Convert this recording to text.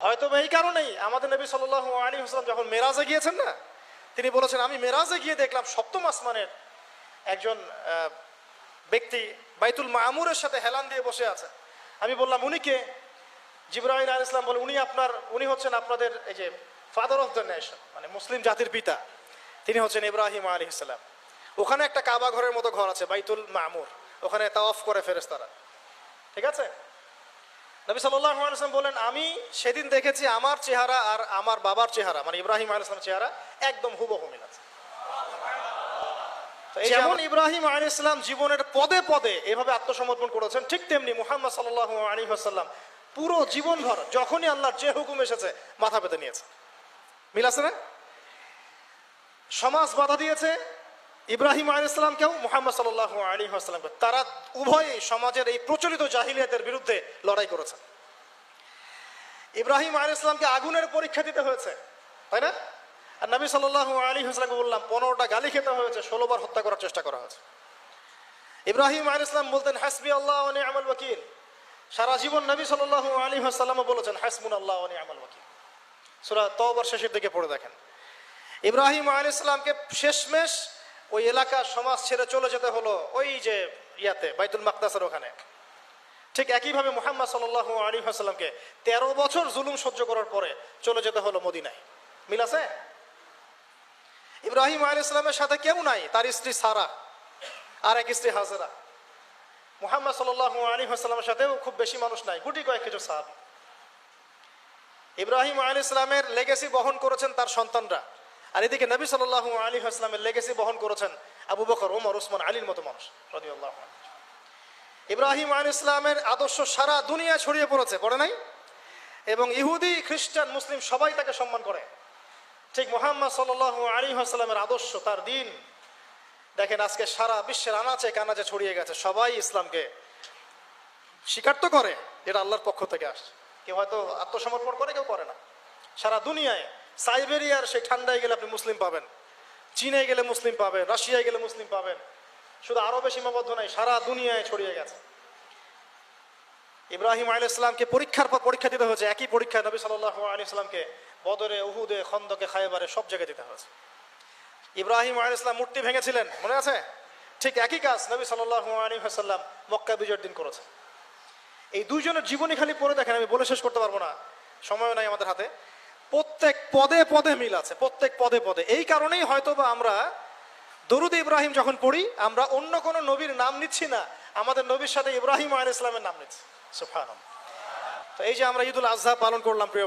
হয়তো এই কারণেই আমাদের নবী সাল্লাল্লাহু আলাইহি ওয়াসাল্লাম যখন মেরাজে গিয়েছেন না, তিনি বলেছেন আমি মেরাজে গিয়ে দেখলাম সপ্তম আসমানের একজন ব্যক্তি বাইতুল মামুরের সাথে হেলান দিয়ে বসে আছে। আমি বললাম উনি কে? জিবরাইল আলাইহিস সালাম বলে উনি হচ্ছেন আপনাদের এই যে ফাদার অফ দ্য নেশন, মানে মুসলিম জাতির পিতা। তিনি হচ্ছেন ইব্রাহিম আলাইহিস সালাম। ওখানে একটা কাবা ঘরের মতো ঘর আছে বাইতুল মামুর, ওখানে তাওয়াফ করে ফেরেশতারা। ঠিক আছে? নবী সাল্লাল্লাহু আলাইহি ওয়াসাল্লাম বলেন আমি সেদিন দেখেছি আমার চেহারা আর আমার বাবার চেহারা, মানে ইব্রাহিম আলাইহিস সালামের চেহারা একদম হুবহু মিল আছে। যেমন ইব্রাহিম আলাইহিস সালাম জীবনের পদে পদে এভাবে আত্মসমর্পণ করেছেন, ঠিক তেমনি মুহাম্মদ সাল্লাল্লাহু আলাইহি ওয়াসাল্লাম পুরো জীবনভর যখনই আল্লাহর যে হুকুম এসেছে মাথা পেতে নিয়েছে। মিল আছে না? সমাজ বাধা দিয়েছে ইব্রাহিম আলাইহিস সালামকেও, মুহাম্মদ সাল্লাল্লাহু আলাইহি ওয়াসাল্লামকে। তারা উভয়ই সমাজের এই প্রচলিত জাহিলিয়াতের বিরুদ্ধে লড়াই করেছে। ইব্রাহিম আলাইহিস সালামকে আগুনের পরীক্ষা দিতে হয়েছে, তাই না? আর নবী সাল্লাল্লাহু আলাইহি ওয়াসাল্লামকে বললাম 15টা গালি খেতে হয়েছে, 16 বার হত্যা করার চেষ্টা করা হয়েছে। ইব্রাহিম আলাইহিস সালাম বলতেন হাসবি আল্লাহ ওয়া নি'মাল ওয়াকিল। সারা জীবন নবী সাল্লাল্লাহু আলাইহি ওয়াসাল্লাম বলেছেন হাসবুনাল্লাহু ওয়া নি'মাল ওয়াকিল। সূরা তাওবার শেষের দিকে পড়ে দেখেন। ইব্রাহিম আলাইহিস সালামকে শেষমেশ ওই এলাকার সমাজ ছেড়ে চলে যেতে হলো ওই যে ইয়াতে বাইতুল মাকদাসের ওখানে। ঠিক একইভাবে মুহাম্মদ সাল্লাল্লাহু আলাইহি ওয়াসাল্লামকে 13 বছর জুলুম সহ্য করার পরে চলে যেতে হলো মদিনায়। মিল আছে? ইব্রাহিম আলাইহিস সালামের সাথে কেউ নাই, তার স্ত্রী সারা আর এক স্ত্রী হাজেরা। মুহাম্মদ সাল্লাল্লাহু আলাইহি ওয়াসাল্লামের সাথেও খুব বেশি মানুষ নাই, গুটি কয়েক কিছু সাহাবী। ইব্রাহিম আলাইহিস সালামের লেগেসি বহন করেছেন তার সন্তানরা, আর এদিকে নবী সাল্লাল্লাহু আলাইহি ওয়াসাল্লামের লেগেসি বহন করেছেন আবু বকর, ওমর, উসমান, আলীর মতো মানুষ রাদিয়াল্লাহু আনহু। ইব্রাহিম আলাইহিস সালামের আদর্শ সারা দুনিয়া ছড়িয়ে পড়েছে, পড়ে নাই? এবং ইহুদি, খ্রিস্টান, মুসলিম সবাই তাকে সম্মান করে। ঠিক মুহাম্মদ সাল্লাল্লাহু আলাইহি ওয়াসাল্লামের আদর্শ, তার দিন দেখেন আজকে সারা বিশ্বের আনাচে কানাচে ছড়িয়ে গেছে। সবাই ইসলামকে স্বীকার তো করে, এটা আল্লাহর পক্ষ থেকে আসছে। কেউ হয়তো আত্মসমর্পণ করে, কেউ করে না। সারা দুনিয়ায় সাইবেরিয়ার সেই ঠান্ডায় গেলে আপনি মুসলিম পাবেন, চীনে গেলে মুসলিম পাবেন, রাশিয়ায় গেলে মুসলিম পাবেন। শুধু আরবে সীমাবদ্ধ নাই, সারা দুনিয়ায় ছড়িয়ে গেছে। ইব্রাহিম আলাইহিস সালামকে পরীক্ষার পর পরীক্ষা দিতে হয়েছে। একই পরীক্ষা নবী সাল্লাল্লাহু আলাইহি সাল্লামকে বদরে, উহুদে, খন্দকে, খায়বারে সব জায়গায় দিতে হয়েছে। ইব্রাহিম আলাইহিস সালাম মূর্তি ভেঙেছিলেন, মনে আছে? ঠিক একই কাজ নবী সাল্লাল্লাহু আলাইহি ওয়াসাল্লাম মক্কা বিজয়ের দিন করেছে। এই দুইজনের জীবনী খালি পড়ে দেখেন, আমি বলে শেষ করতে পারবো না, সময় নাই আমাদের হাতে। প্রত্যেক পদে পদে মিল আছে, প্রত্যেক পদে পদে। এই কারণেই হয়তো বা আমরা দরুদ ইব্রাহিম যখন পড়ি, আমরা অন্য কোনো নবীর নাম নিচ্ছি না, আমাদের নবীর সাথে ইব্রাহিম আলাইহিস সালামের নাম নিচ্ছি। সুবহানাল্লাহ। তো এই যে আমরা ঈদুল আজহা পালন করলাম প্রিয় ভাই।